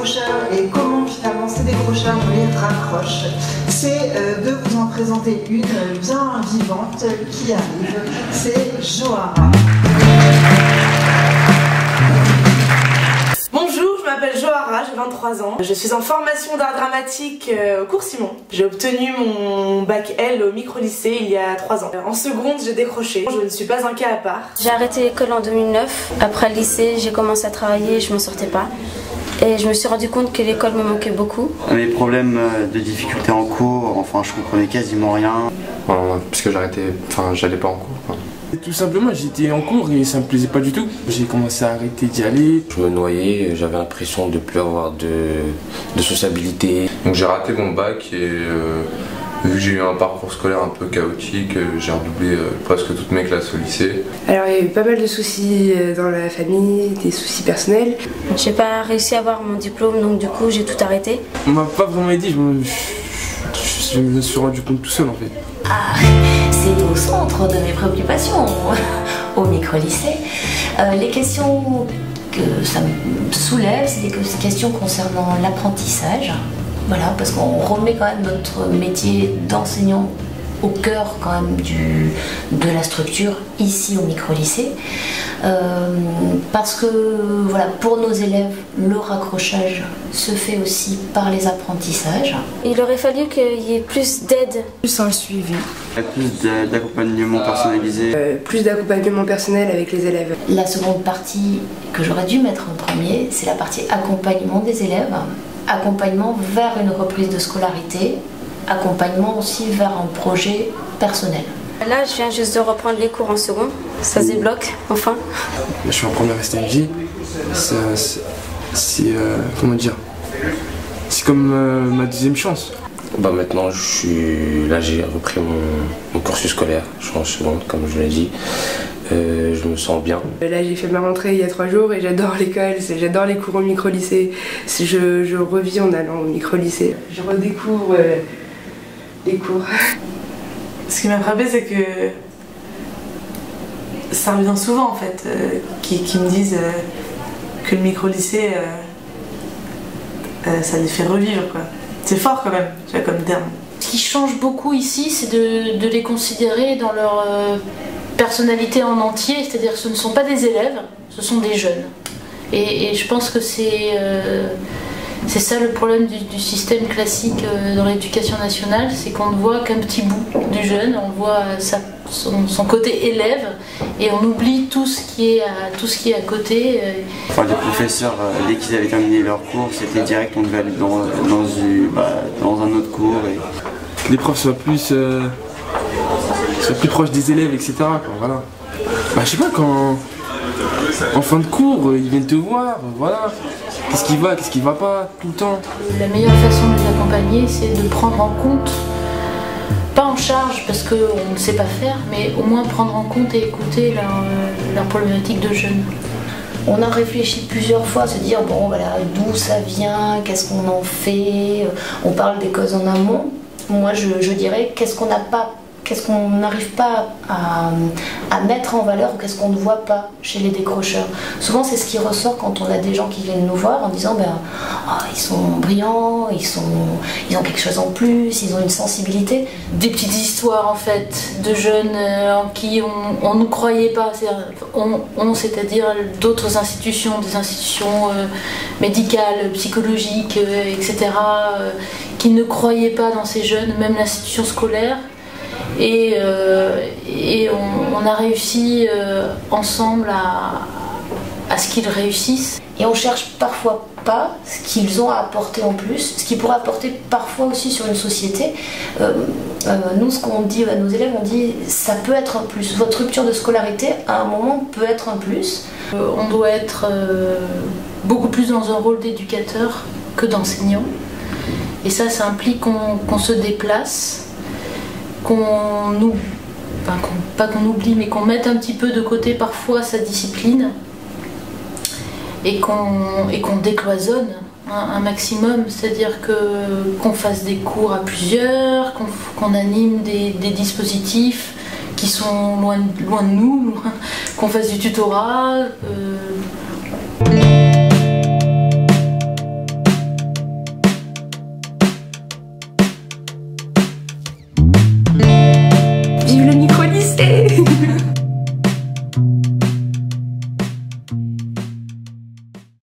décrocheurs et comment finalement ces décrocheurs nous les raccrochent. C'est de vous en présenter une bien vivante qui arrive, c'est Johara. Bonjour, je m'appelle Johara, j'ai 23 ans. Je suis en formation d'art dramatique au cours Simon. J'ai obtenu mon bac L au micro-lycée il y a 3 ans. En seconde, j'ai décroché. Je ne suis pas un cas à part. J'ai arrêté l'école en 2009. Après le lycée, j'ai commencé à travailler et je m'en sortais pas. Et je me suis rendu compte que l'école me manquait beaucoup. Les problèmes de difficultés en cours, enfin je comprenais quasiment rien. Parce que j'allais pas en cours. Quoi. Tout simplement, j'étais en cours et ça me plaisait pas du tout. J'ai commencé à arrêter d'y aller. Je me noyais, j'avais l'impression de plus avoir de sociabilité. Donc j'ai raté mon bac et vu que j'ai eu un parcours scolaire un peu chaotique, j'ai redoublé presque toutes mes classes au lycée. Alors il y a eu pas mal de soucis dans la famille, des soucis personnels. J'ai pas réussi à avoir mon diplôme, donc du coup j'ai tout arrêté. On m'a pas vraiment aidé, je me suis rendu compte tout seul en fait. Ah, c'est au centre de mes préoccupations au micro-lycée. Les questions que ça me soulève, c'est des questions concernant l'apprentissage. Voilà, parce qu'on remet quand même notre métier d'enseignant au cœur quand même de la structure ici au micro-lycée. Parce que voilà, pour nos élèves, le raccrochage se fait aussi par les apprentissages. Il aurait fallu qu'il y ait plus d'aide. Plus un suivi. Plus d'accompagnement personnalisé. Plus d'accompagnement personnel avec les élèves. La seconde partie que j'aurais dû mettre en premier, c'est la partie accompagnement des élèves. Accompagnement vers une reprise de scolarité, accompagnement aussi vers un projet personnel. Là, je viens juste de reprendre les cours en seconde. Ça se débloque, enfin. Je suis en première STMJ. Comment dire, c'est comme ma deuxième chance. Maintenant, j'ai repris mon cursus scolaire. Je suis en seconde, comme je l'ai dit. Je me sens bien. Là j'ai fait ma rentrée il y a 3 jours et j'adore l'école, j'adore les cours au micro-lycée. Je revis en allant au micro-lycée. Je redécouvre les cours. Ce qui m'a frappé, c'est que ça revient souvent en fait, qui me disent que le micro-lycée, ça les fait revivre quoi. C'est fort quand même, tu vois, comme terme. Ce qui change beaucoup ici, c'est de les considérer dans leur personnalité en entier, c'est-à-dire que ce ne sont pas des élèves, ce sont des jeunes. Et je pense que c'est ça le problème du système classique dans l'éducation nationale, c'est qu'on ne voit qu'un petit bout du jeune, on voit son côté élève et on oublie tout ce qui est à côté. Enfin, les professeurs, dès qu'ils avaient terminé leur cours, c'était direct, on devait aller dans un autre cours. Et... Les profs soient plus proches des élèves, etc. Voilà. Je sais pas, quand en fin de cours, ils viennent te voir, voilà. Qu'est-ce qui va pas, tout le temps. La meilleure façon de les accompagner, c'est de prendre en compte, pas en charge parce qu'on ne sait pas faire, mais au moins prendre en compte et écouter leur problématique de jeunes. On a réfléchi plusieurs fois à se dire, bon voilà, d'où ça vient, qu'est-ce qu'on en fait, on parle des causes en amont. Moi je dirais, qu'est-ce qu'on n'arrive pas à mettre en valeur ou qu'est-ce qu'on ne voit pas chez les décrocheurs. Souvent c'est ce qui ressort quand on a des gens qui viennent nous voir en disant ils sont brillants, ils ont quelque chose en plus, ils ont une sensibilité. Des petites histoires en fait de jeunes en qui on ne croyait pas, c'est-à-dire d'autres institutions, des institutions médicales, psychologiques, etc. Qui ne croyaient pas dans ces jeunes, même l'institution scolaire. Et on a réussi ensemble à ce qu'ils réussissent. Et on cherche parfois pas ce qu'ils ont à apporter en plus, ce qu'ils pourraient apporter parfois aussi sur une société. Nous, ce qu'on dit à nos élèves, on dit ça peut être un plus. Votre rupture de scolarité, à un moment, peut être un plus. On doit être beaucoup plus dans un rôle d'éducateur que d'enseignant. Et ça implique qu'on se déplace, pas qu'on oublie, mais qu'on mette un petit peu de côté parfois sa discipline et qu'on décloisonne un maximum, c'est-à-dire qu'on fasse des cours à plusieurs, qu'on anime des dispositifs qui sont loin de nous, qu'on fasse du tutorat,